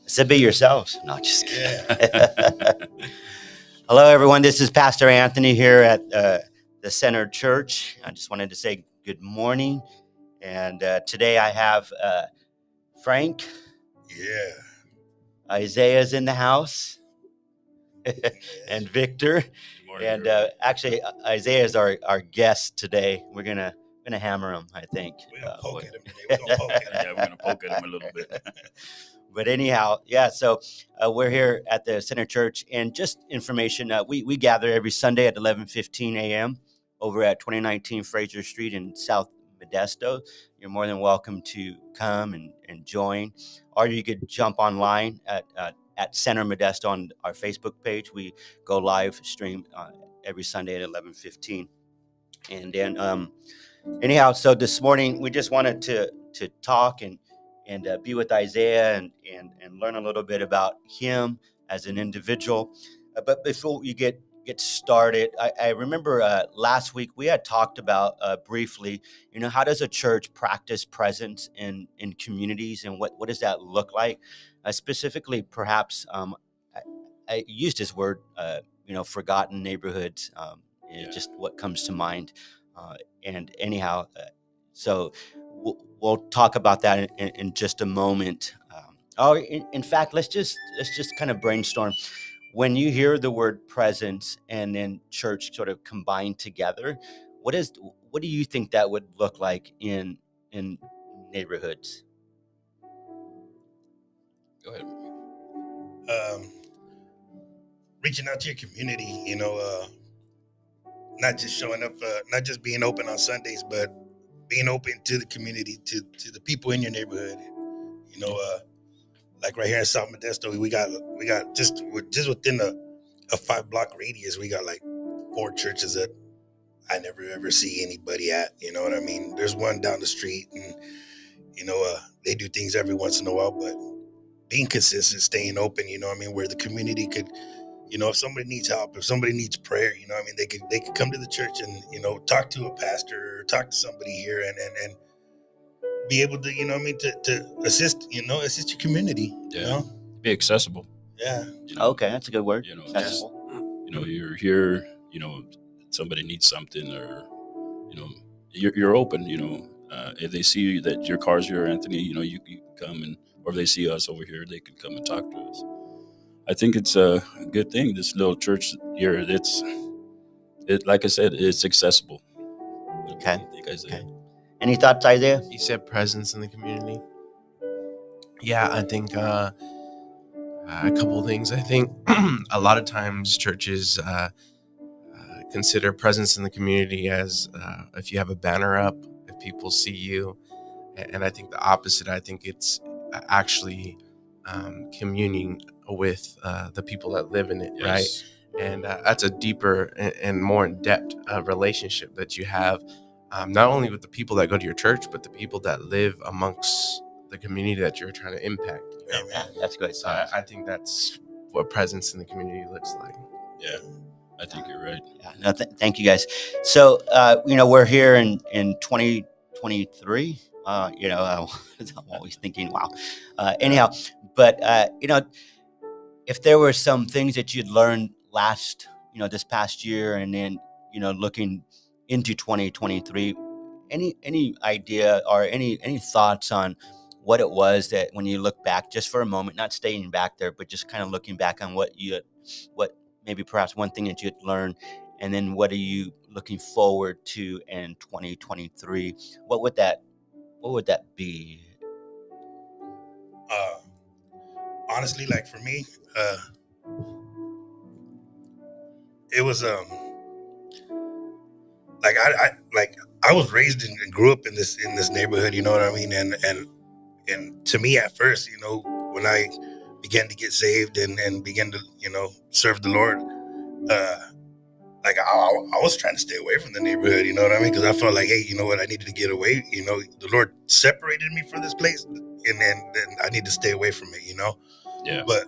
So be yourselves. No, just kidding. Yeah. Hello, everyone. This is Pastor Anthony here at the Center Church. I just wanted to say good morning. And today I have Frank. Yeah. Isaiah's in the house. And Victor. Good morning, And everyone. actually, Isaiah is our guest today. We're gonna hammer him, I think. We're going to poke at him today. We're going to poke at him. Yeah, we're going to poke at him a little bit. But anyhow, yeah, so we're here at the Center Church, and just information, we gather every Sunday at 11:15 a.m. over at 2019 Fraser Street in South Modesto. You're more than welcome to come and join, or you could jump online at Center Modesto on our Facebook page. We go live stream every Sunday at 11:15. And then anyhow, so this morning we just wanted to talk and be with Isaiah and learn a little bit about him as an individual. But before you get started, I remember last week we had talked about briefly, how does a church practice presence in communities, and what does that look like? Specifically, perhaps I used his word, forgotten neighborhoods. Just what comes to mind. And anyhow, so we'll talk about that in just a moment. In fact, let's just kind of brainstorm. When you hear the word presence and then church sort of combined together, what do you think that would look like in neighborhoods? Go ahead. Reaching out to your community, not just showing up, not just being open on Sundays, but being open to the community, to the people in your neighborhood. Like right here in South Modesto, we got just within a 5-block radius, we got like 4 churches that I never ever see anybody at. You know what I mean? There's one down the street, and they do things every once in a while, but being consistent, staying open, where the community could, if somebody needs help, if somebody needs prayer, they could come to the church and, talk to a pastor or talk to somebody here and be able to, to assist your community. Yeah. Be accessible. Yeah. Okay, that's a good word. Accessible. You're here, somebody needs something, or, you're open, if they see that your car's here, Anthony, you can come, or if they see us over here, they can come and talk to us. I think it's a good thing. This little church here, like I said, it's accessible. Okay. I think Isaiah. Okay. Any thoughts, Isaiah? You said presence in the community. Yeah, I think a couple of things. I think a lot of times churches consider presence in the community as if you have a banner up, if people see you. And I think the opposite. I think it's actually communing with the people that live in it, Yes. right? And that's a deeper and more in-depth relationship that you have, not only with the people that go to your church, but the people that live amongst the community that you're trying to impact. Yeah, that's good. So I think that's what presence in the community looks like. Yeah, I think you're right. Yeah, no, thank you, guys. So, we're here in 2023. I'm always thinking, wow. Anyhow, but if there were some things that you'd learned this past year, and then looking into 2023, any idea or any thoughts on what it was that, when you look back, just for a moment, not staying back there, but just kind of looking back on what maybe perhaps one thing that you'd learned, and then what are you looking forward to in 2023? What would that be? Honestly, like for me, it was I was raised and grew up in this neighborhood, you know what I mean? And to me at first, when I began to get saved and began to, serve the Lord, I was trying to stay away from the neighborhood, you know what I mean? Because I felt like, hey, you know what, I needed to get away. The Lord separated me from this place, and then I need to stay away from it, Yeah. But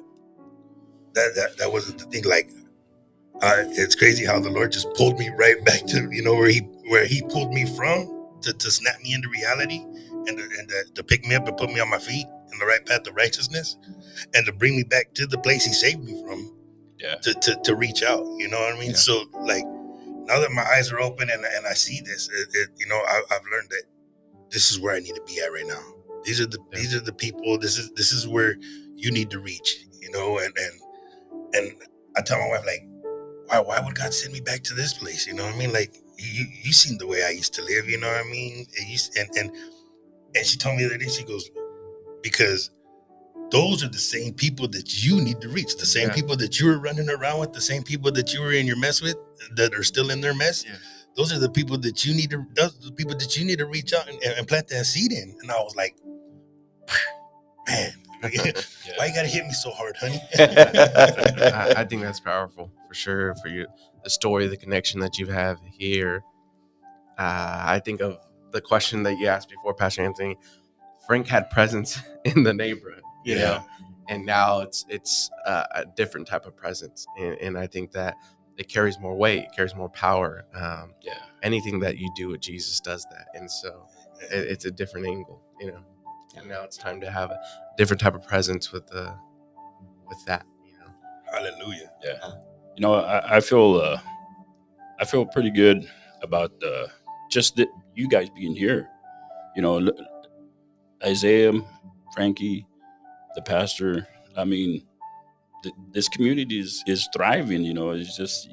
that wasn't the thing. Like, it's crazy how the Lord just pulled me right back to, where he pulled me from to snap me into reality and to pick me up and put me on my feet. And on the right path of righteousness, and to bring me back to the place he saved me from, Yeah. to reach out. You know what I mean? Yeah. So like, now that my eyes are open and I see this, I've learned that this is where I need to be at right now. These are the people. This is where you need to reach. You know, and I tell my wife, like, why would God send me back to this place? You know what I mean? Like, you seen the way I used to live. You know what I mean? And she told me the other day, she goes, because those are the same people that you need to reach, the same people that you were running around with, the same people that you were in your mess with that are still in their mess. Yeah. Those are the people that you need to reach out and plant that seed in. And I was like, man, why you gotta hit me so hard, honey? I think that's powerful for sure. For you, the story, the connection that you have here. I think of the question that you asked before, Pastor Anthony. Frank had presence in the neighborhood, you know, and now it's a different type of presence, and I think that it carries more weight, it carries more power. Anything that you do with Jesus does that, and so it's a different angle, you know. And now it's time to have a different type of presence with that, you know. Hallelujah. Yeah. You know, I feel pretty good about just that you guys being here. You know, Isaiah, Frankie, the pastor. I mean, this community is thriving. You know, it's just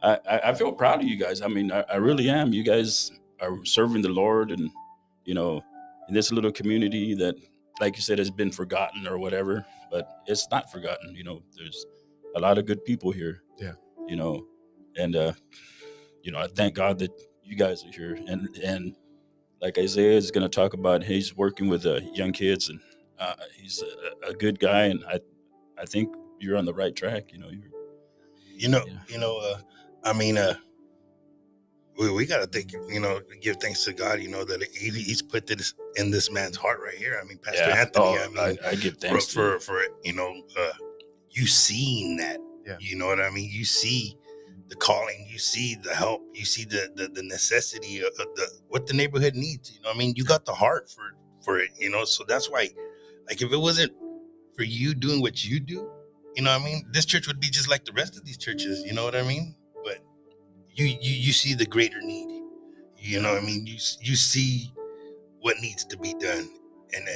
I feel proud of you guys. I mean, I really am. You guys are serving the Lord, and you know, in this little community that, like you said, has been forgotten or whatever, but it's not forgotten. You know, there's a lot of good people here. Yeah. You know, and you know, I thank God that you guys are here, and like Isaiah is going to talk about, he's working with young kids, and he's a good guy, and I think you're on the right track. You know, I mean, we got to think, you know, give thanks to God, you know, that he's put this in this man's heart right here. I mean, Pastor Anthony, I mean, I give thanks for you know, you seen that, you know what I mean? You see the calling, you see the help, you see the necessity of what the neighborhood needs. You know what I mean? You got the heart for it, you know? So that's why, like, if it wasn't for you doing what you do, you know what I mean? This church would be just like the rest of these churches, you know what I mean? But you see the greater need, you know what I mean? You see what needs to be done, and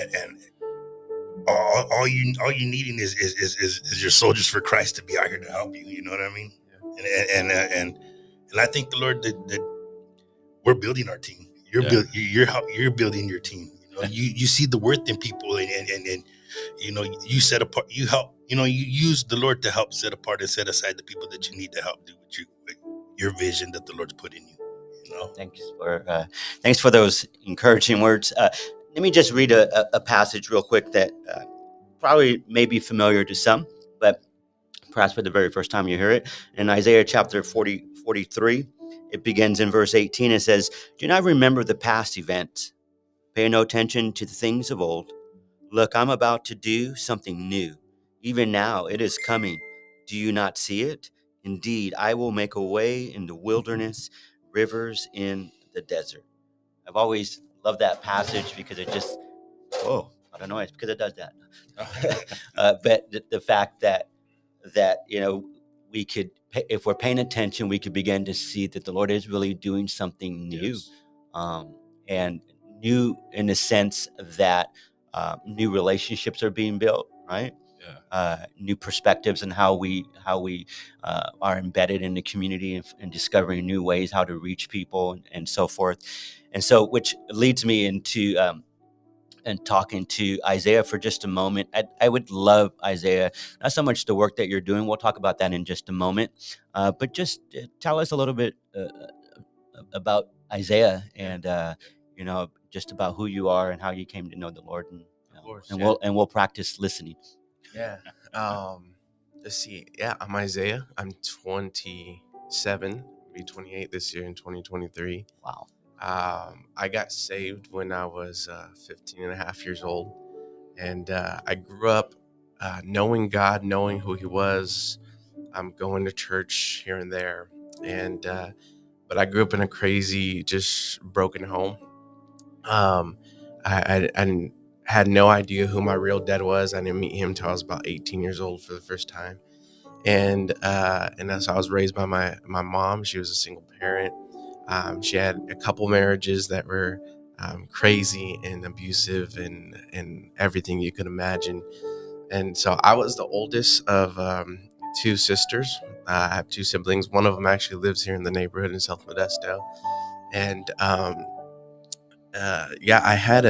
all you needing is your soldiers for Christ to be out here to help you. You know what I mean? And I thank the Lord that we're building our team. You're building your team. You know, you see the worth in people, and you know, you set apart. You help. You know, you use the Lord to help set apart and set aside the people that you need to help do with your vision that the Lord's put in you. You know. Thanks for those encouraging words. Let me just read a passage real quick that probably may be familiar to some, but perhaps for the very first time you hear it. In Isaiah chapter 43, it begins in verse 18. It says, "Do not remember the past events. Pay no attention to the things of old. Look, I'm about to do something new. Even now it is coming. Do you not see it? Indeed, I will make a way in the wilderness, rivers in the desert." I've always loved that passage because it just, I don't know, it's because it does that. But the fact that you know, we could, if we're paying attention, we could begin to see that the Lord is really doing something new. Yes. And new in the sense that new relationships are being built, right? New perspectives and how we are embedded in the community, and discovering new ways how to reach people, and so forth. And so, which leads me into and talking to Isaiah for just a moment. I would love, Isaiah, not so much the work that you're doing. We'll talk about that in just a moment. But just tell us a little bit about Isaiah, and you know, just about who you are and how you came to know the Lord, and we'll practice listening. Yeah. Let's see. Yeah, I'm Isaiah. I'm 27. I'll be 28 this year in 2023. Wow. I got saved when I was 15 and a half years old. And I grew up knowing God, knowing who he was. I'm going to church here and there. And but I grew up in a crazy, just broken home. I had no idea who my real dad was. I didn't meet him until I was about 18 years old for the first time. And as I was raised by my mom, she was a single parent. She had a couple marriages that were crazy and abusive and everything you could imagine. And so I was the oldest of two sisters. I have two siblings. One of them actually lives here in the neighborhood in South Modesto. And I had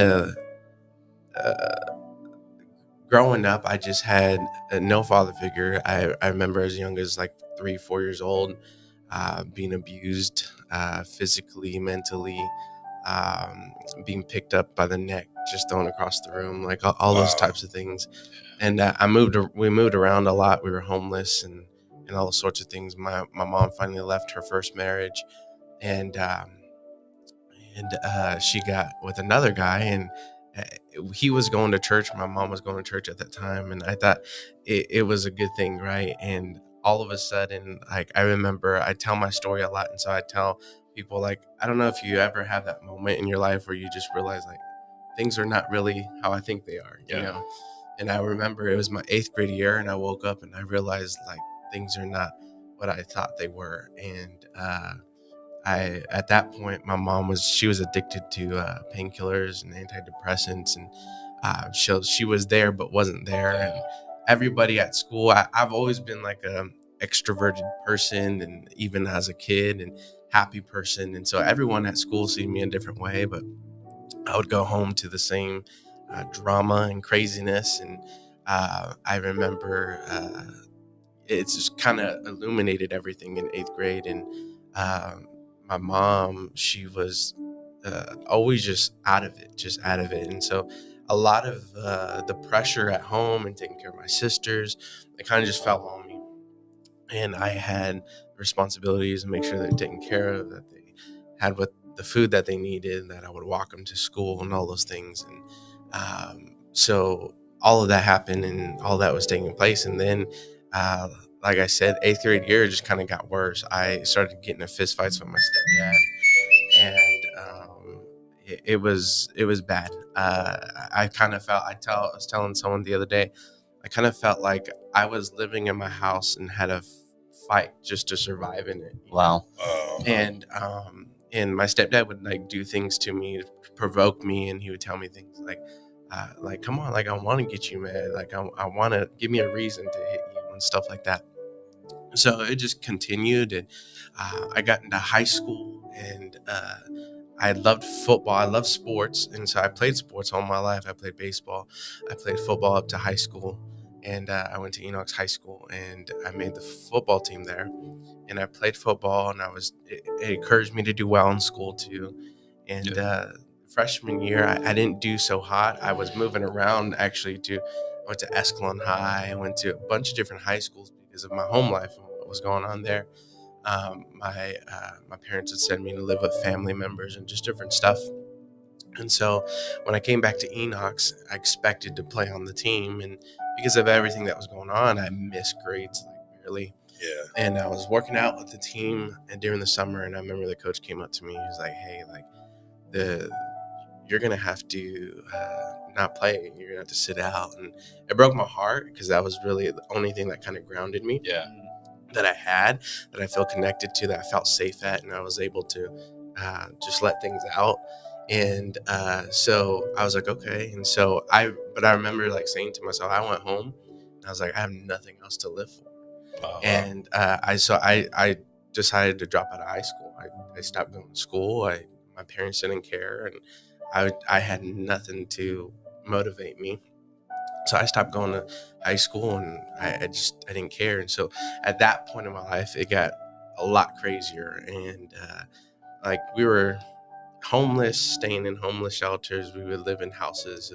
growing up, I just had no father figure. I remember as young as like 3-4 years old, being abused physically, mentally, being picked up by the neck, just thrown across the room, like all those types of things. And we moved around a lot. We were homeless and all sorts of things. My mom finally left her first marriage, and she got with another guy, and he was going to church. My mom was going to church at that time, and I thought it was a good thing, right? And all of a sudden, like, I remember I tell my story a lot, and so I tell people, like, I don't know if you ever have that moment in your life where you just realize, like, things are not really how I think they are, you know? And I remember it was my 8th grade year, and I woke up and I realized, like, things are not what I thought they were. And at that point, my mom was addicted to painkillers and antidepressants, and she was there but wasn't there. And everybody at school, I've always been like a extroverted person, and even as a kid, and happy person. And so everyone at school see me in a different way, but I would go home to the same drama and craziness. And I remember it's just kind of illuminated everything in 8th grade. And my mom, she was always just out of it. And so a lot of the pressure at home and taking care of my sisters, it kind of just fell on me. And I had responsibilities to make sure they're taken care of, that they had what the food that they needed, that I would walk them to school and all those things. And so all of that happened, and all that was taking place. And then, like I said, 8th grade year just kind of got worse. I started getting in fist fights with my stepdad, and it was bad. I kind of felt, I was telling someone the other day, I kind of felt like I was living in my house and had a fight just to survive in it. Wow. And my stepdad would like do things to me to provoke me, and he would tell me things like, come on, like, I want to get you mad, like, I want to, give me a reason to hit you and stuff like that. So it just continued, and I got into high school, and I loved football. I loved sports, and so I played sports all my life. I played baseball. I played football up to high school, and I went to Enoch's High School, and I made the football team there. And I played football, and it encouraged me to do well in school too. And freshman year, I didn't do so hot. I was moving around, actually. I went to Escalon High. I went to a bunch of different high schools because of my home life and what was going on there. My parents would send me to live with family members and just different stuff. And so when I came back to Enoch's, I expected to play on the team, and because of everything that was going on, I missed grades like barely. Yeah. And I was working out with the team and during the summer, and I remember the coach came up to me. He was like, "Hey, like, you're gonna have to not play. You're gonna have to sit out." And it broke my heart, because that was really the only thing that kind of grounded me. Yeah. That I had, that I feel connected to, that I felt safe at, and I was able to just let things out. And so I was like, okay. And so I remember like saying to myself, I went home and I was like, I have nothing else to live for. And I decided to drop out of high school. I stopped going to school. My parents didn't care, and I had nothing to motivate me. So I stopped going to high school, and I didn't care. And so at that point in my life, it got a lot crazier. And like, we were homeless, staying in homeless shelters. We would live in houses,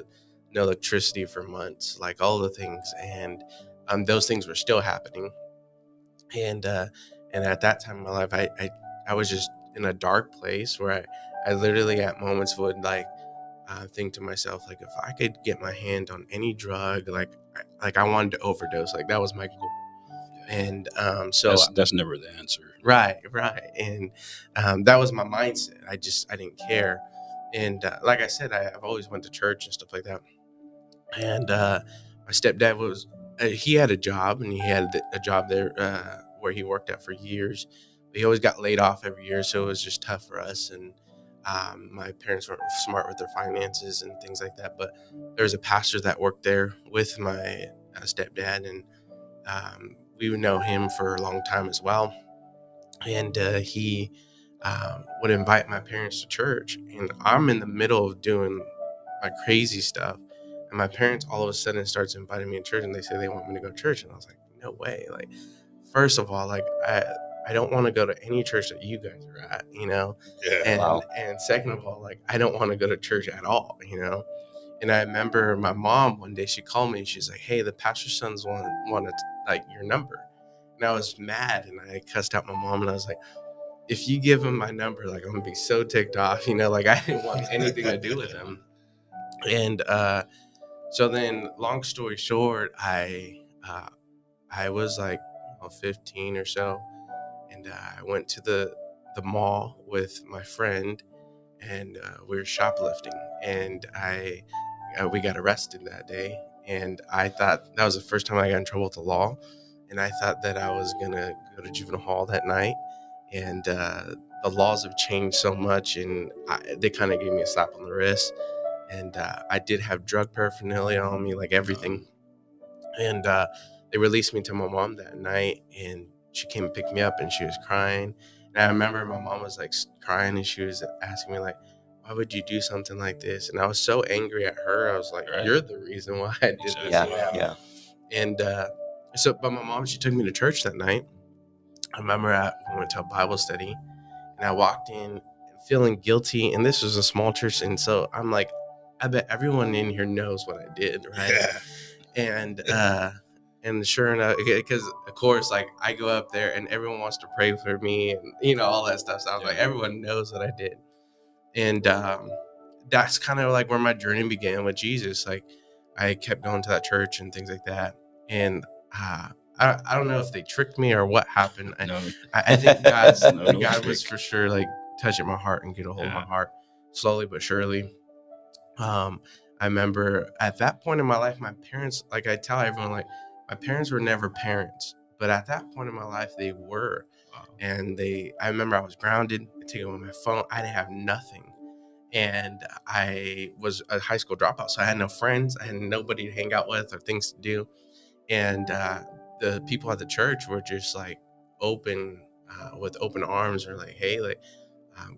no electricity for months, like all the things. And those things were still happening. And at that time in my life, I was just in a dark place where I literally at moments would like think to myself, like, if I could get my hand on any drug, like I wanted to overdose, like that was my goal. And so that's never the answer. Right. And that was my mindset. I didn't care. And like I said, I've always went to church and stuff like that. And my stepdad was he had a job, and he had a job there where he worked at for years. But he always got laid off every year, so it was just tough for us. And my parents weren't smart with their finances and things like that. But there was a pastor that worked there with my stepdad, and we would know him for a long time as well. And he would invite my parents to church, and I'm in the middle of doing my crazy stuff, and my parents all of a sudden starts inviting me to church, and they say they want me to go to church, and I was like, no way. Like, first of all, like I don't want to go to any church that you guys are at, Yeah. and Wow. and second of all, like, I don't want to go to church at all. And I remember my mom one day, she called me and she's like, hey, the pastor's sons wanted like your number. And I was mad, and I cussed out my mom, and I was like, if you give him my number, like, I'm gonna be so ticked off, like, I didn't want anything to do with him. And so then, long story short, I was like 15 or so, and I went to the mall with my friend, and we were shoplifting, and we got arrested that day. And I thought that was the first time I got in trouble with the law, and I thought that I was gonna go to juvenile hall that night. And the laws have changed so much, and they kind of gave me a slap on the wrist. And I did have drug paraphernalia on me, like everything. And they released me to my mom that night, and she came and picked me up, and she was crying. And I remember my mom was like crying, and she was asking me like, why would you do something like this? And I was so angry at her. I was like, Right. you're the reason why I did this. Yeah. Wow. Yeah. And but my mom, she took me to church that night. I remember we went to a Bible study, and I walked in feeling guilty. And this was a small church, and so I'm like, I bet everyone in here knows what I did, right? Yeah. And sure enough, because of course, like, I go up there and everyone wants to pray for me, and all that stuff. So I was like, Yeah. everyone knows what I did. And that's kind of like where my journey began with Jesus. Like, I kept going to that church and things like that. And I don't know if they tricked me or what happened. No, I think No God was trick. for sure like touching my heart and get a hold of my Yeah. heart slowly but surely. I remember at that point in my life, my parents, like, I tell everyone, like, my parents were never parents, but at that point in my life, they were. Wow. And I remember I was grounded, I took away my phone, I didn't have nothing. And I was a high school dropout, so I had no friends, I had nobody to hang out with or things to do. And the people at the church were just like open, with open arms, or like, hey, like,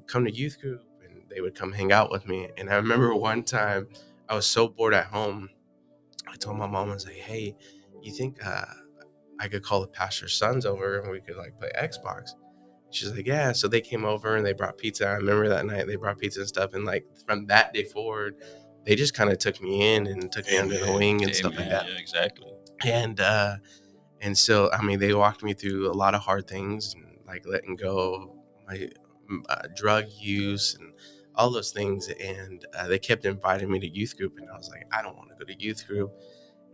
come to youth group, and they would come hang out with me. And I remember one time I was so bored at home, I told my mom, I was like, hey, you think I could call the pastor's sons over and we could like play Xbox? She's like, yeah. So they came over and they brought pizza. I remember that night they brought pizza and stuff. And like from that day forward, they just kind of took me in and took me under the Amen. wing and stuff like Amen. that. Yeah, exactly. And so, I mean, they walked me through a lot of hard things, and like letting go of my drug use and all those things. And they kept inviting me to youth group, and I was like, I don't want to go to youth group.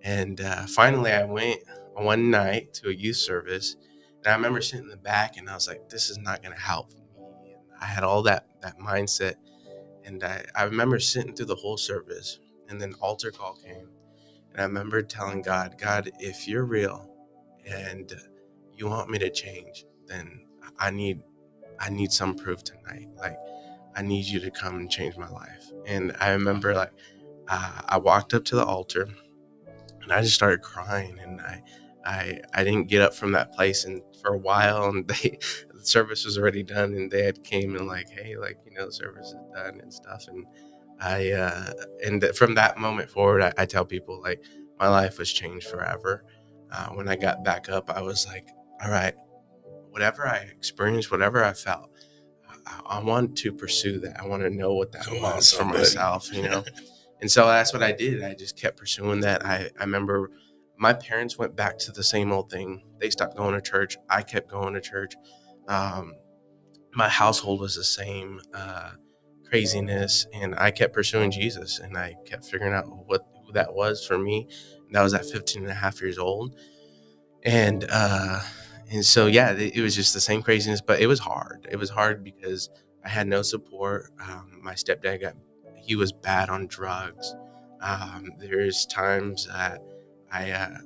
And finally, I went one night to a youth service, and I remember sitting in the back, and I was like, this is not going to help me. And I had all that mindset, and I remember sitting through the whole service, and then altar call came. And I remember telling God, if you're real and you want me to change, then I need some proof tonight. Like, I need you to come and change my life. And I remember, like, I walked up to the altar, and I just started crying, and I didn't get up from that place and for a while, and the service was already done, and they had came and like, hey, like, the service is done and stuff. And from that moment forward, I tell people, like, my life was changed forever. When I got back up, I was like, all right, whatever I experienced, whatever I felt, I want to pursue that. I want to know what that Come on, was for somebody. myself, And so that's what I did. I just kept pursuing that. I remember my parents went back to the same old thing. They stopped going to church. I kept going to church. My household was the same craziness, and I kept pursuing Jesus, and I kept figuring out who that was for me. And that was at 15 and a half years old. And so, yeah, it was just the same craziness, but it was hard. It was hard because I had no support. My stepdad he was bad on drugs. There's times that I, uh,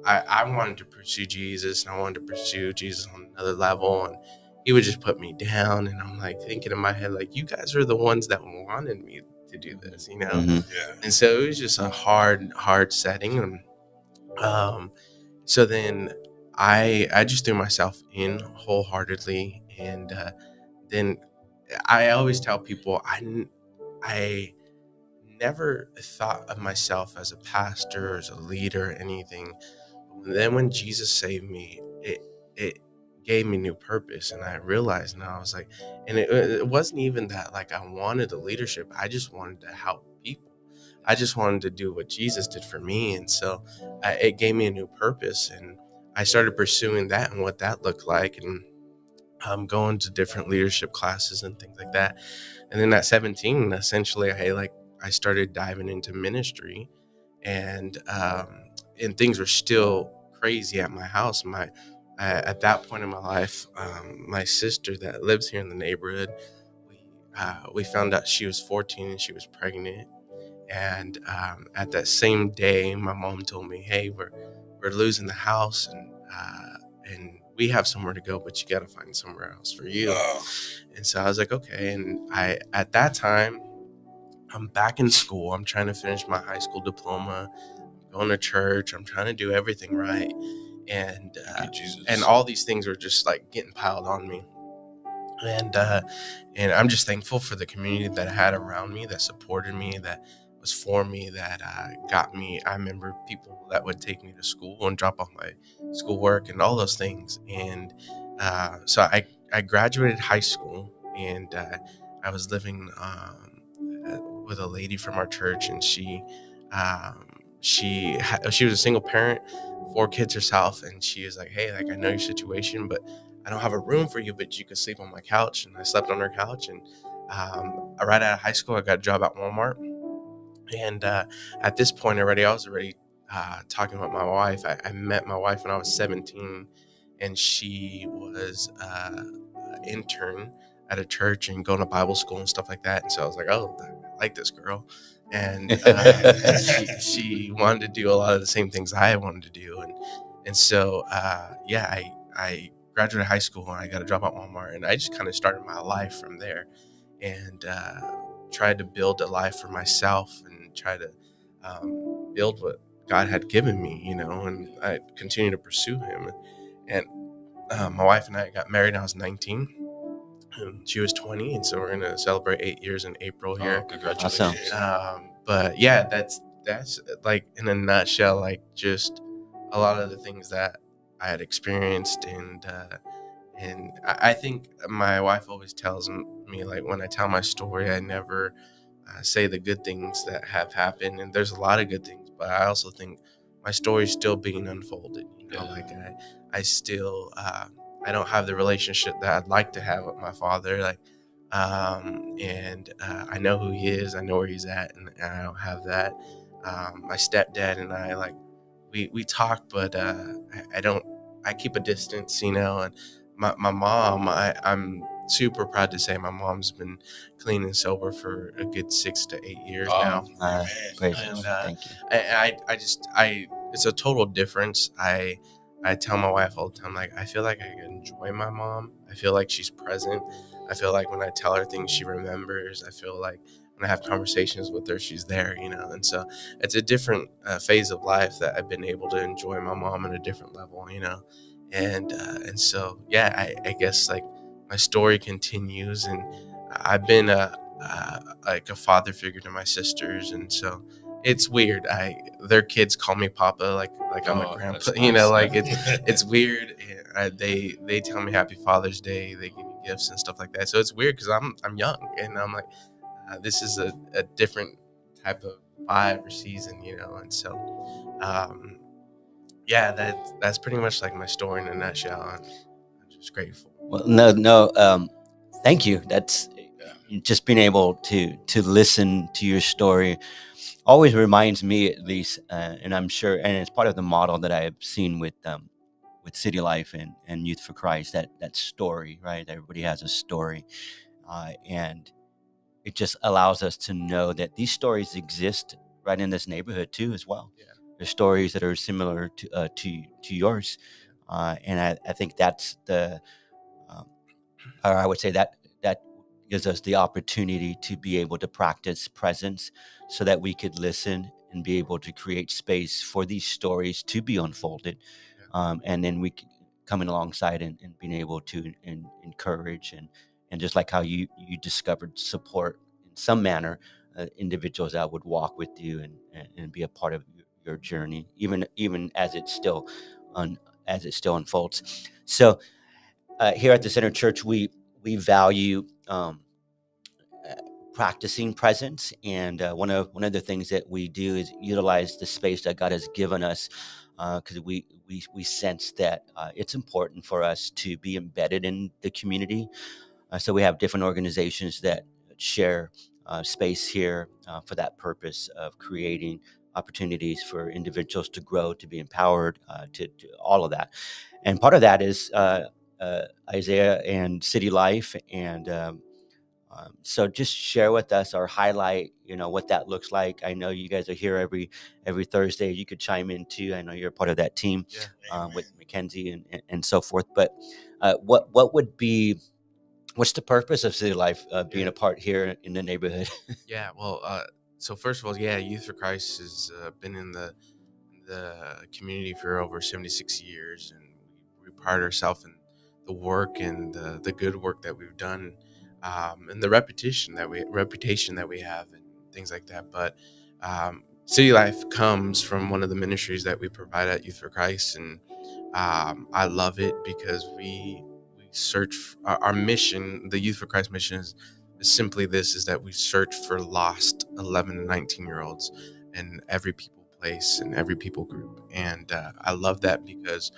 I wanted to pursue Jesus, and I wanted to pursue Jesus on another level, and he would just put me down. And I'm like thinking in my head, like, you guys are the ones that wanted me to do this, you know? Hmm. Yeah. And so it was just a hard setting. And um, so then I just threw myself in wholeheartedly. And then I always tell people I never thought of myself as a pastor or as a leader or anything. Then when Jesus saved me, it gave me new purpose, and I realized, and I was like, and it wasn't even that like I wanted the leadership. I just wanted to help people. I just wanted to do what Jesus did for me, and so it gave me a new purpose, and I started pursuing that and what that looked like, and going to different leadership classes and things like that. And then at 17, essentially, I started diving into ministry, and things were still crazy at my house. At that point in my life, my sister that lives here in the neighborhood, we found out she was 14 and she was pregnant. And at that same day, my mom told me, "Hey, we're losing the house, and we have somewhere to go, but you got to find somewhere else for you." Oh, And so I was like, "Okay." And at that time, I'm back in school. I'm trying to finish my high school diploma. I'm going to church. I'm trying to do everything right, and Thank you, Jesus. and all these things were just like getting piled on me. And I'm just thankful for the community that I had around me, that supported me, that was for me, that got me. I remember people that would take me to school and drop off my schoolwork and all those things. And so I graduated high school, and I was living with a lady from our church, and she was a single parent, 4 kids herself, and she was like, "Hey, like, I know your situation, but I don't have a room for you, but you could sleep on my couch." And I slept on her couch. And right out of high school, I got a job at Walmart. And at this point already, I was already talking about my wife. I met my wife when I was 17, and she was an intern at a church and going to Bible school and stuff like that. And so I was like, "Oh, I like this girl." And she wanted to do a lot of the same things I wanted to do. And so, yeah, I graduated high school and I got a job at Walmart, and I just kind of started my life from there, and tried to build a life for myself and try to build what God had given me, and I continued to pursue Him. And my wife and I got married when I was 19, and she was 20, and so we're going to celebrate 8 years in April here. Oh, congratulations. But yeah, that's like in a nutshell, like just a lot of the things that I had experienced. And I think my wife always tells me, like, when I tell my story, I never say the good things that have happened. And there's a lot of good things, but I also think my story is still being unfolded. Yeah. Like I still I don't have the relationship that I'd like to have with my father. Like, and I know who he is, I know where he's at, and I don't have that. My stepdad and I, like, we talk, but I don't. I keep a distance, and my mom, I'm super proud to say my mom's been clean and sober for a good 6 to 8 years now. man. Praise And God. Thank you. I it's a total difference. I tell my wife all the time, like, I feel like I can enjoy my mom. I feel like she's present. I feel like when I tell her things, she remembers. I feel like when I have conversations with her, she's there, And so it's a different phase of life that I've been able to enjoy my mom at a different level, And so, yeah, I guess, like, my story continues, and I've been like a father figure to my sisters, and so it's weird. Their kids call me Papa, like I'm a Oh, grandpa, that's nice. like it's weird. They tell me Happy Father's Day. They give me gifts and stuff like that. So it's weird because I'm young, and I'm like, this is a different type of vibe or season, And so, yeah, that's pretty much like my story in a nutshell. I'm just grateful. Well, no. Thank you. That's Yeah. just being able to listen to your story always reminds me, at least, and I'm sure, and it's part of the model that I have seen with City Life and Youth for Christ. That story, right? Everybody has a story, and it just allows us to know that these stories exist right in this neighborhood too as well. Yeah. There's stories that are similar to yours, and I think that's the um, or I would say that gives us the opportunity to be able to practice presence so that we could listen and be able to create space for these stories to be unfolded. And then coming alongside and being able to encourage and just like how you discovered support in some manner, individuals that would walk with you and be a part of your journey, even as it still unfolds. So here at the Center Church, we value uh, practicing presence, and one of the things that we do is utilize the space that God has given us, because we sense that it's important for us to be embedded in the community. So we have different organizations that share space here for that purpose of creating opportunities for individuals to grow, to be empowered, to all of that. And part of that is Isaiah and City Life. And so just share with us or highlight, what that looks like. I know you guys are here every Thursday. You could chime in too. I know you're a part of that team Yeah. with Mackenzie and so forth. But what would be what's the purpose of City Life being a part here in the neighborhood? Yeah. Well, so first of all, yeah, Youth for Christ has been in the community for over 76 years, and we pride ourselves in the work and the good work that we've done, and the reputation that we have and things like that. But City Life comes from one of the ministries that we provide at Youth for Christ, and I love it because we search our mission. The Youth for Christ mission is simply this: is that we search for lost 11 and 19-year-olds in every people place and every people group. And I love that because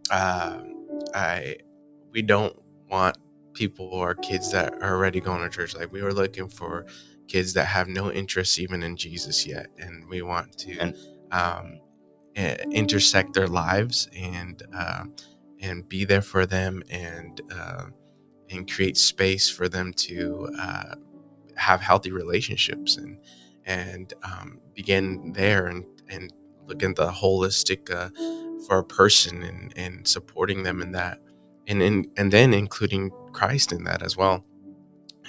uh, I we don't want people or kids that are already going to church. Like, we were looking for kids that have no interest even in Jesus yet, and we want to And um, intersect their lives and be there for them, and create space for them to have healthy relationships, and begin there, and look at the holistic for a person, and supporting them in that, and then including Christ in that as well.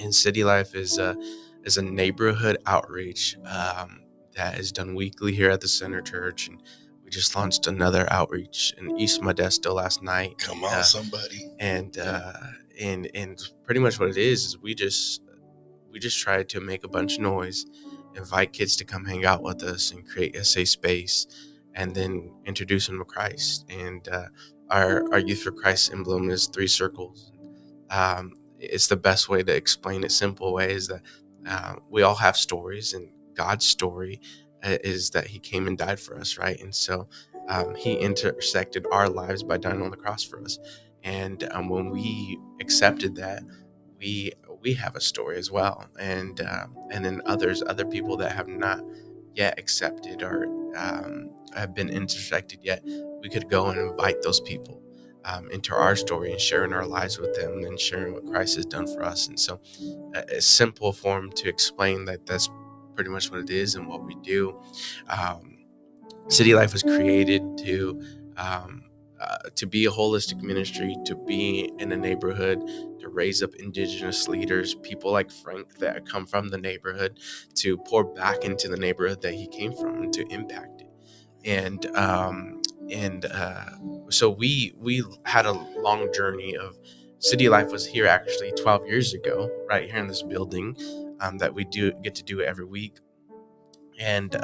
And City Life is a neighborhood outreach that is done weekly here at the Center Church, and we just launched another outreach in East Modesto last night. Come on, somebody. And pretty much what it is we just try to make a bunch of noise, invite kids to come hang out with us, and create a safe space, and then introduce them to Christ. And our Youth for Christ emblem is 3 circles. It's the best way to explain it. Simple way is that we all have stories, and God's story is that He came and died for us, right? And so He intersected our lives by dying on the cross for us. And when we accepted that, we have a story as well, and then other people that have not yet accepted or have been intersected yet, we could go and invite those people into our story, and sharing our lives with them, and sharing what Christ has done for us. And so a simple form to explain that that's pretty much what it is and what we do. City Life was created to be a holistic ministry, to be in a neighborhood, to raise up indigenous leaders, people like Frank that come from the neighborhood, to pour back into the neighborhood that he came from, and to impact it. So we had a long journey of City Life was here actually 12 years ago, right here in this building, that we get to do every week. And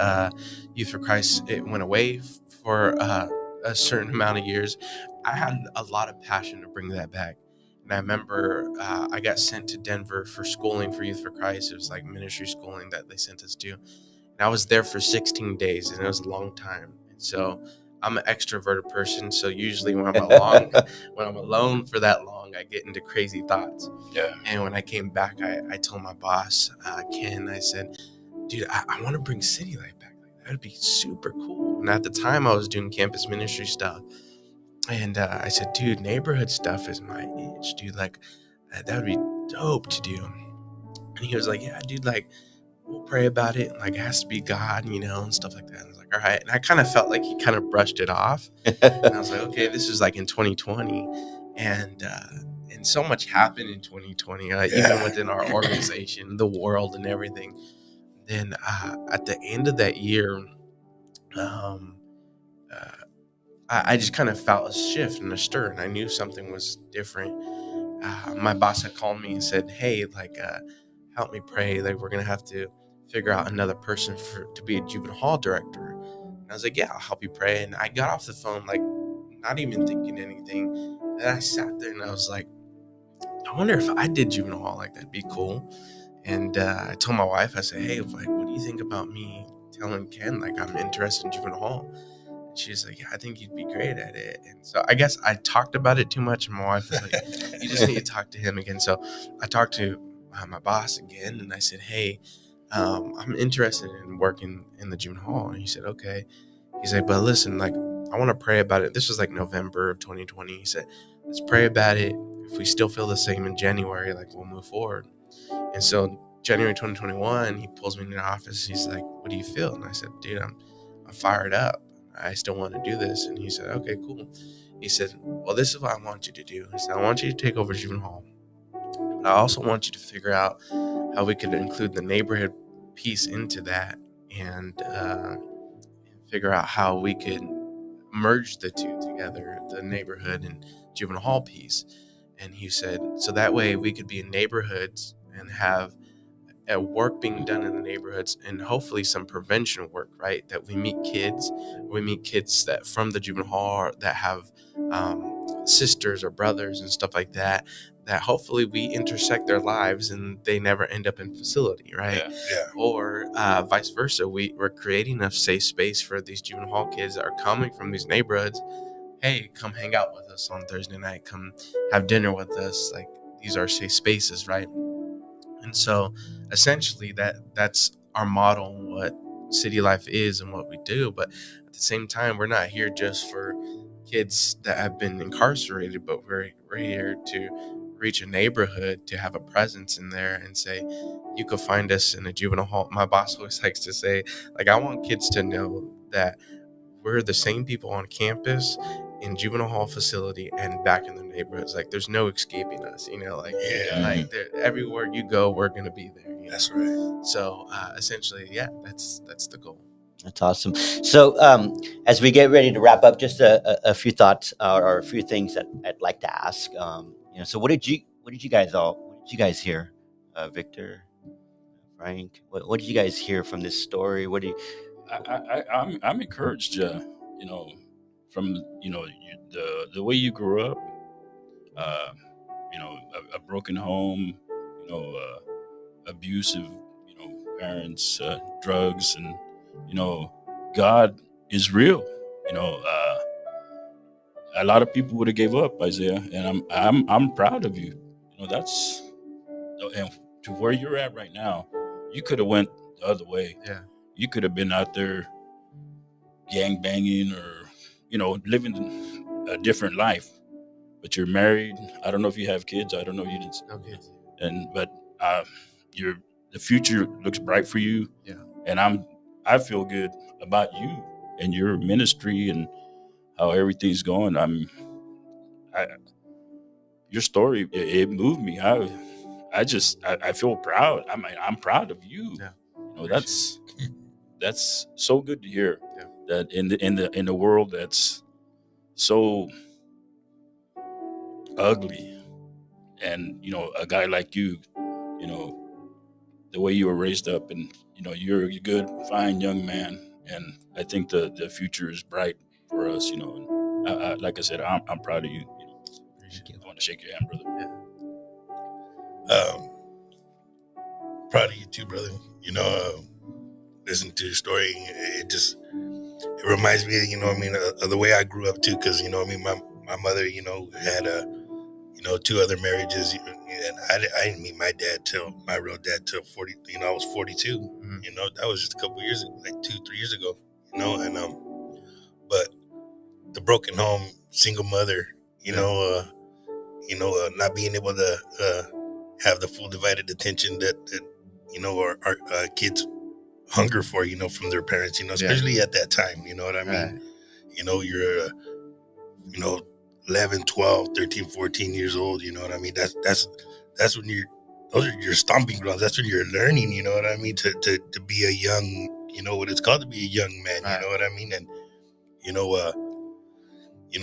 Youth for Christ, it went away for a certain amount of years. I had a lot of passion to bring that back. And I remember I got sent to Denver for schooling for Youth for Christ. It was like ministry schooling that they sent us to. And I was there for 16 days, and it was a long time. And so I'm an extroverted person. So usually when I'm alone for that long, I get into crazy thoughts. Yeah. And when I came back, I told my boss, Ken, I said, dude, I want to bring City Life back. Like, that would be super cool. And at the time, I was doing campus ministry stuff. And I said, dude, neighborhood stuff is my itch, dude. Like, that would be dope to do. And he was like, yeah, dude, like, we'll pray about it. Like, it has to be God, and stuff like that. And I was like, all right. And I kind of felt like he kind of brushed it off. And I was like, okay, this is like in 2020. And so much happened in 2020, even within our organization, the world, and everything. Then at the end of that year, um, uh, I just kind of felt a shift and a stir, and I knew something was different. My boss had called me and said, "Hey, like, help me pray. Like, we're gonna have to figure out another person to be a juvenile hall director." And I was like, "Yeah, I'll help you pray." And I got off the phone, like, not even thinking anything. And I sat there and I was like, "I wonder if I did juvenile hall, like, that'd be cool." And I told my wife, I said, "Hey, like, what do you think about me telling Ken, like, I'm interested in juvenile hall?" And she's like, "Yeah, I think you'd be great at it." And so I guess I talked about it too much, and my wife was like, "You just need to talk to him again." So I talked to my boss again, and I said, "Hey, I'm interested in working in the juvenile hall." And he said, "Okay." He's like, "But listen, like, I want to pray about it." This was like November of 2020. He said, "Let's pray about it. If we still feel the same in January, like, we'll move forward." And so January 2021, he pulls me into the office. He's like, "What do you feel?" And I said, "Dude, I'm fired up. I still want to do this." And he said, "Okay, cool." He said, "Well, this is what I want you to do." He said, "I want you to take over juvenile hall, but I also want you to figure out how we could include the neighborhood piece into that, and figure out how we could merge the two together, the neighborhood and juvenile hall piece." And he said, "So that way we could be in neighborhoods and have work being done in the neighborhoods, and hopefully some prevention work, right? That we meet kids that from the juvenile hall that have sisters or brothers and stuff like that, that hopefully we intersect their lives and they never end up in facility, right?" Yeah. Or vice versa. We're creating a safe space for these juvenile hall kids that are coming from these neighborhoods. Hey, come hang out with us on Thursday night. Come have dinner with us. Like, these are safe spaces, right? And so essentially that's our model, what City Life is and what we do. But at the same time, we're not here just for kids that have been incarcerated, but we're here to reach a neighborhood, to have a presence in there and say, you could find us in a juvenile hall. My boss always likes to say, like, I want kids to know that we're the same people on campus, in juvenile hall facility, and back in the neighborhoods. Like, there's no escaping us, like, Yeah. like everywhere you go, we're gonna be there. That's right. So essentially, yeah, that's the goal. That's awesome. So, as we get ready to wrap up, just a few thoughts or a few things that I'd like to ask. So what did you guys hear? Victor, Frank, what did you guys hear from this story? What do you? I'm encouraged, from the way you grew up, uh, a broken home, abusive, parents, drugs, and God is real. A lot of people would have gave up, Isaiah, and I'm proud of you. That's and to where you're at right now. You could have went the other way. Yeah. You could have been out there gang banging or living a different life, but you're married. I don't know if you have kids. I don't know if you didn't. No kids. But the future looks bright for you. Yeah. And I feel good about you and your ministry and how everything's going. Your story, it moved me. I feel proud. I'm proud of you. Yeah. That's so good to hear. Yeah. That in the world that's so ugly, and a guy like you, the way you were raised up, and you're a good, fine young man, and I think the future is bright for us. And like I said, I'm proud of you. I want to shake your hand, brother. Yeah. Proud of you too, brother. Listen to your story. It reminds me, of the way I grew up too. Because my mother, had two other marriages, and I didn't meet my real dad till 40. I was 42. Mm-hmm. That was just a couple years ago, like 2-3 years ago. And but the broken home, single mother, not being able to have the full divided attention that our kids hunger for, from their parents, especially at that time, you know what I mean? Right. You're, 11, 12, 13, 14 years old, you know what I mean? That's when those are your stomping grounds. That's when you're learning, you know what I mean? To be a young, what it's called to be a young man, Right. you know what I mean? And,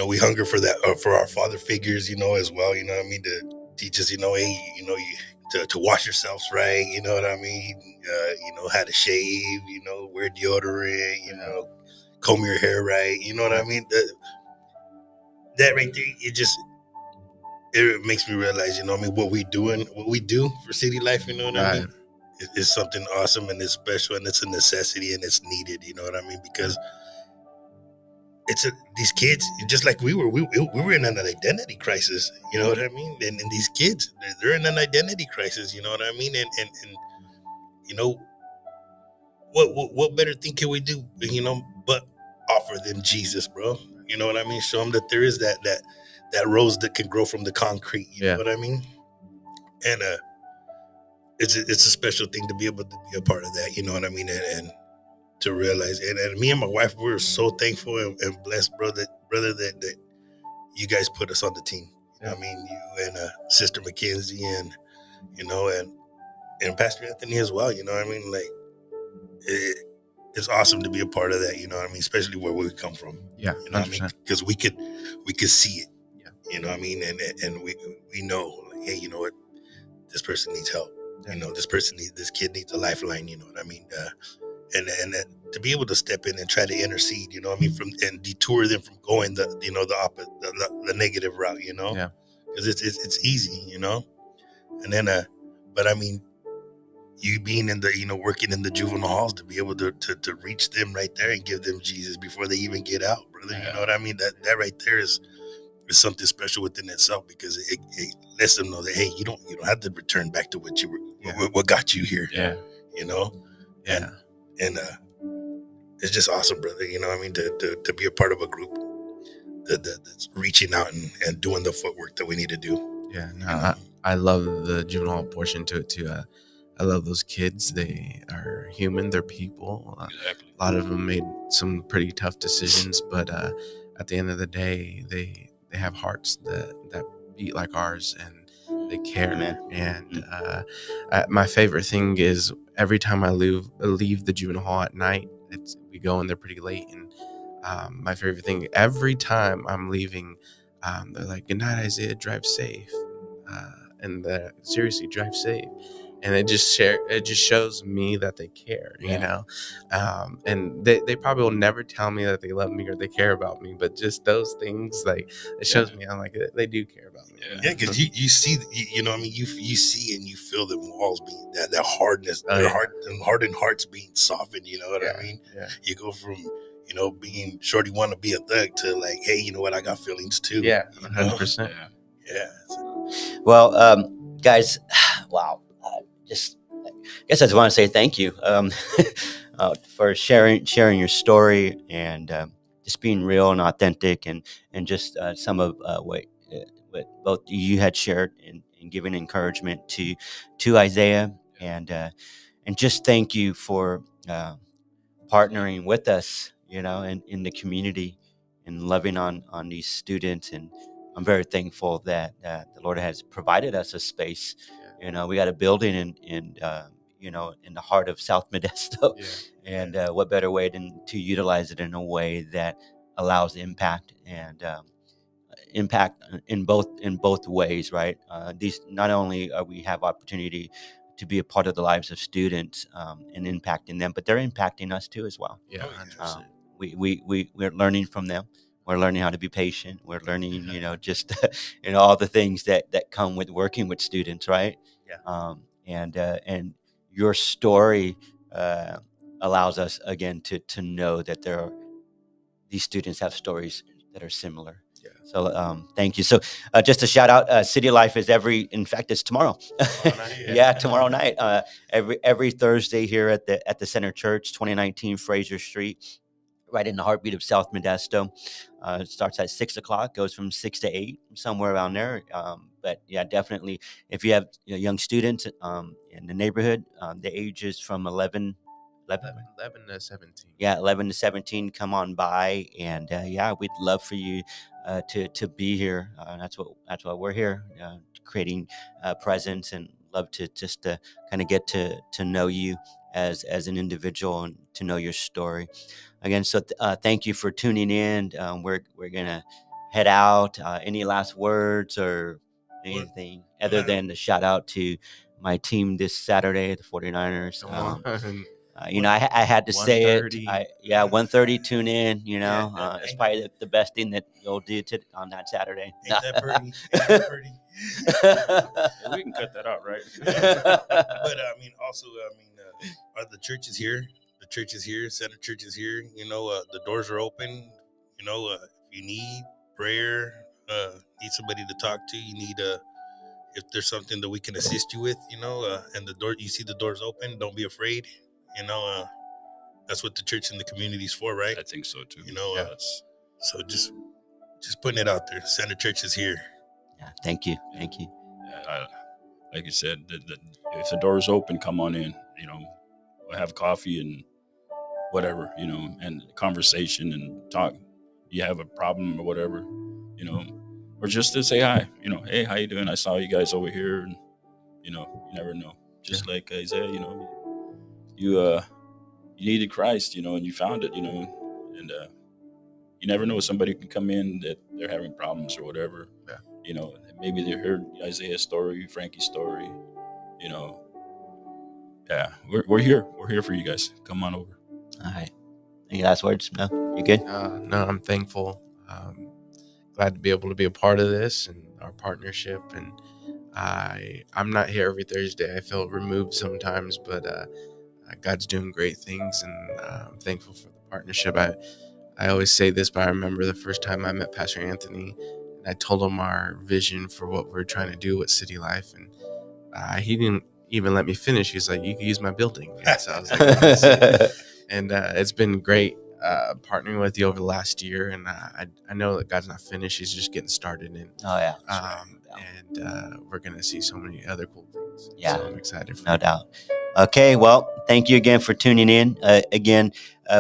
we hunger for that, for our father figures, as well, you know what I mean? To teach us, hey, to wash yourselves right, you know what I mean? How to shave, wear deodorant, comb your hair right, you know what I mean? That right there, it makes me realize, what we do for city life, you know what I mean? It's something awesome and it's special and it's a necessity and it's needed, you know what I mean? Because these kids, just like we were in an identity crisis, you know what I mean? And these kids, they're in an identity crisis, you know what I mean? And you know, what better thing can we do, but offer them Jesus, bro? You know what I mean? Show them that there is that rose that can grow from the concrete. You know what I mean? And it's a special thing to be able to be a part of that. You know what I mean? And to realize, and me and my wife, we were so thankful and blessed, brother, that you guys put us on the team. You know what I mean? You and Sister Mackenzie and and Pastor Anthony as well. You know what I mean? Like it's awesome to be a part of that. You know what I mean? Especially where we come from. Yeah, you know what I mean? Because we could see it. Yeah. You know what I mean? And we know, like, hey, you know what? This person needs help. Yeah. This kid needs a lifeline. You know what I mean? And to be able to step in and try to intercede, you know what I mean, and detour them from going the opposite, the negative route, you know, because it's easy, you know, and then but I mean, you being in the working in the juvenile halls to be able to reach them right there and give them Jesus before they even get out, brother. Yeah. You know what I mean? That right there is something special within itself, because it lets them know that, hey, you don't have to return back to what you were, what got you here. Yeah, you know, and it's just awesome, brother. You know what I mean? To be a part of a group that's reaching out and doing the footwork that we need to do. Yeah, no, I love the juvenile portion to it too. I love those kids. They are human. They're people. Exactly. A lot of them made some pretty tough decisions, but at the end of the day, they have hearts that beat like ours, and they care. Amen. And my favorite thing is every time I leave the juvenile hall at night, we go in there pretty late, and my favorite thing, every time I'm leaving, they're like, "Good night, Isaiah. Drive safe." And seriously, drive safe. And it just shows me that they care, you know. And they probably will never tell me that they love me or they care about me, but just those things, like, it shows me, I'm like, they do care about me. Yeah, because you see, you know what I mean, you see and you feel them walls being that hardness, their hardened hearts being softened. You know what I mean? Yeah. You go from being shorty want to be a thug to, like, hey, you know what, I got feelings too. Yeah, 100%. Yeah. Well, guys, wow. I guess I just want to say thank you for sharing your story and just being real and authentic, and just some of what both you had shared and giving encouragement to Isaiah, and just thank you for partnering with us, in the community and loving on these students. And I'm very thankful that the Lord has provided us a space. We got a building in the heart of South Modesto, and what better way than to utilize it in a way that allows impact and impact in both ways, right? These, not only we have opportunity to be a part of the lives of students and impacting them, but they're impacting us too as well. Yeah, we're learning from them. We're learning how to be patient. We're learning, just all the things that come with working with students, right? Yeah. And your story allows us again to know that these students have stories that are similar. Yeah. So thank you. So just a shout out, City Life is in fact, it's tomorrow. Tomorrow night. Every Thursday here at the Center Church, 2019 Fraser Street. right in the heartbeat of South Modesto. It starts at 6 o'clock, goes from 6 to 8, somewhere around there. But yeah, definitely, if you have young students in the neighborhood, the ages from 11 to 17. yeah, 11 to 17, come on by, and yeah, we'd love for you to be here. That's why we're here, creating presence, and love to just kind of get to know you as an individual, and to know your story. Again, so thank you for tuning in. We're gonna head out. Any last words or anything other than the shout out to my team this Saturday, the 49ers? Come on. I had to say it. 1:30. 1:30. Tune in. Yeah, It's probably the best thing that you'll do on that Saturday. Ain't that pretty? Ain't that pretty? Yeah, we can cut that out, right? But I mean, also, are the churches here? The church is here. Center Church is here. The doors are open. If you need prayer, need somebody to talk to, you need if there's something that we can assist you with, and you see the doors open, don't be afraid. That's what the church and the community is for, right? I think so too. That's so just putting it out there. Center Church is here. Yeah, thank you. Like you said, if the door is open, come on in. We'll have coffee and whatever, and conversation and talk. You have a problem or whatever, or just to say hi. Hey, how you doing? I saw you guys over here, and you never know. Just like Isaiah, you needed Christ, and you found it, and you never know. Somebody can come in that they're having problems or whatever. Yeah. Maybe they heard Isaiah's story, Frankie's story. Yeah, we're here. We're here for you guys. Come on over. All right. Any last words? No, you good? No, I'm thankful. Glad to be able to be a part of this and our partnership. And I'm not here every Thursday. I feel removed sometimes, but God's doing great things, and I'm thankful for the partnership. I always say this, but I remember the first time I met Pastor Anthony, and I told him our vision for what we're trying to do with City Life, and he didn't even let me finish. He's like, "You can use my building." And so I was like, and it's been great partnering with you over the last year, and I know that God's not finished. He's just getting started, and Oh yeah. we're gonna see so many other cool things. Yeah. So I'm excited for No doubt. Okay, well, thank you again for tuning in. Again,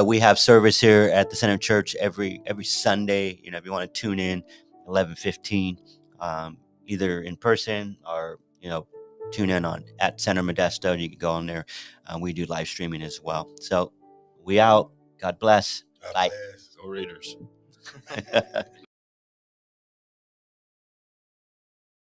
we have service here at the Center Church every Sunday. If you want to tune in, 11:15, either in person or tune in at Center Modesto. You can go on there. We do live streaming as well. So we out. God bless. God Bye. bless. Go Raiders.